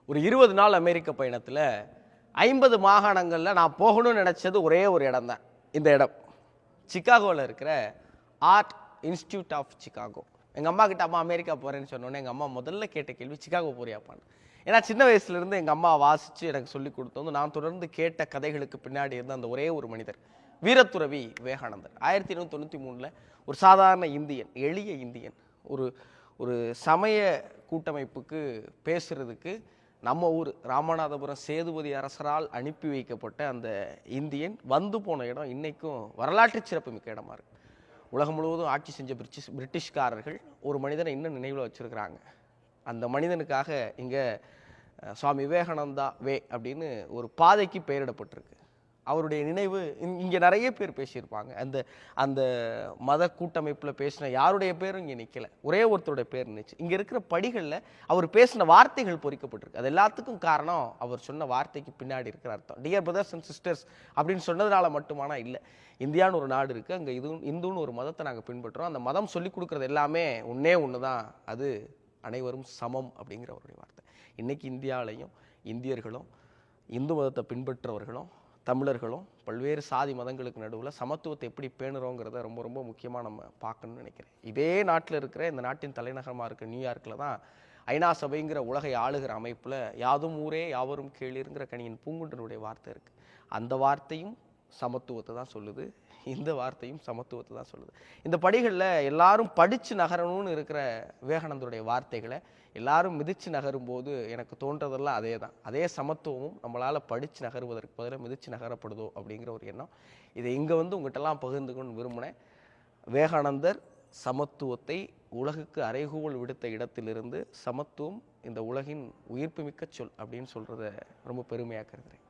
ஒரு 20 நாள் அமெரிக்க பயணத்தில் 50 மாகாணங்களில் நான் போகணும்னு நினச்சது ஒரே ஒரு இடம் தான். இந்த இடம் சிக்காகோவில் இருக்கிற ஆர்ட் இன்ஸ்டியூட் ஆஃப் சிக்காகோ. எங்கள் அம்மா கிட்ட அம்மா அமெரிக்கா போகிறேன்னு சொன்னோன்னே எங்கள் அம்மா முதல்ல கேட்ட கேள்வி சிக்காகோ போறியாப்பான்னு. ஏன்னா சின்ன வயசுலேருந்து எங்கள் அம்மா வாசித்து எனக்கு சொல்லி கொடுத்தது நான் தொடர்ந்து கேட்ட கதைகளுக்கு பின்னாடி இருந்த அந்த ஒரே ஒரு மனிதர் வீரத்துறவி விவேகானந்தர். 1893 ஒரு சாதாரண இந்தியன், எளிய இந்தியன், ஒரு ஒரு சமய கூட்டமைப்புக்கு பேசுறதுக்கு நம்ம ஊர் ராமநாதபுரம் சேதுபதி அரசரால் அனுப்பி வைக்கப்பட்ட அந்த இந்தியன் வந்து போன இடம் இன்னைக்கும் வரலாற்று சிறப்புமிக்க இடமா இருக்கு. உலகம் முழுவதும் ஆட்சி செஞ்ச பிரிட்டிஷ்காரர்கள் ஒரு மனிதனை இன்னும் நினைவில் வச்சிருக்கிறாங்க. அந்த மனிதனுக்காக இங்கே சுவாமி விவேகானந்தா வே அப்படின்னு ஒரு பாதைக்கு பெயரிடப்பட்டிருக்கு. அவருடைய நினைவு இங்கே நிறைய பேர் பேசியிருப்பாங்க. அந்த அந்த மத கூட்டமைப்பில் பேசின யாருடைய பேரும் இங்கே நிற்கலை, ஒரே ஒருத்தருடைய பேர் இருந்துச்சு. இங்கே இருக்கிற படிகளில் அவர் பேசின வார்த்தைகள் பொறிக்கப்பட்டிருக்கு. அது எல்லாத்துக்கும் காரணம் அவர் சொன்ன வார்த்தைக்கு பின்னாடி இருக்கிற அர்த்தம். டியர் பிரதர்ஸ் அண்ட் சிஸ்டர்ஸ் அப்படின்னு சொன்னதுனால மட்டுமானா இல்லை. இந்தியான்னு ஒரு நாடு இருக்குது, அங்கே இந்துன்னு ஒரு மதத்தை நாங்கள் பின்பற்றுறோம். அந்த மதம் சொல்லி கொடுக்குறது எல்லாமே ஒன்று தான், அது அனைவரும் சமம் அப்படிங்கிற அவருடைய வார்த்தை. இன்றைக்கி இந்தியாவிலையும் இந்தியர்களும் இந்து மதத்தை பின்பற்றவர்களும் தமிழர்களும் பல்வேறு சாதி மதங்களுக்கு நடுவில் சமத்துவத்தை எப்படி பேணுறோங்கிறத ரொம்ப ரொம்ப முக்கியமாக நம்ம பார்க்கணும்னு நினைக்கிறேன். இதே நாட்டில் இருக்கிற இந்த நாட்டின் தலைநகரமாக இருக்கிற நியூயார்க்கில் தான் ஐநா சபைங்கிற உலகை ஆளுகிற அமைப்பில் யாதும் ஊரே யாவரும் கேளிருங்கிற கணியின் பூங்குன்றனுடைய வார்த்தை இருக்குது. அந்த வார்த்தையும் சமத்துவத்தை தான் சொல்லுது, இந்த வார்த்தையும் சமத்துவத்தை தான் சொல்லுது. இந்த படிகளில் எல்லாரும் படித்து நகரணும்னு இருக்கிற விவேகானந்தருடைய வார்த்தைகளை எல்லாரும் மிதித்து நகரும் போது எனக்கு தோன்றதெல்லாம் அதே தான். அதே சமத்துவமும் நம்மளால் படித்து நகருவதற்கு பதிலாக மிதித்து நகரப்படுதோ அப்படிங்கிற ஒரு எண்ணம். இதை இங்கே வந்து உங்கள்கிட்டலாம் பகிர்ந்துக்கணும்னு விரும்பினேன். விவேகானந்தர் சமத்துவத்தை உலகுக்கு அறைகூவல் விடுத்த இடத்திலிருந்து சமத்துவம் இந்த உலகின் உயிர்ப்புமிக்க சொல் அப்படின்னு சொல்கிறத ரொம்ப பெருமையாக கருதுகிறேன்.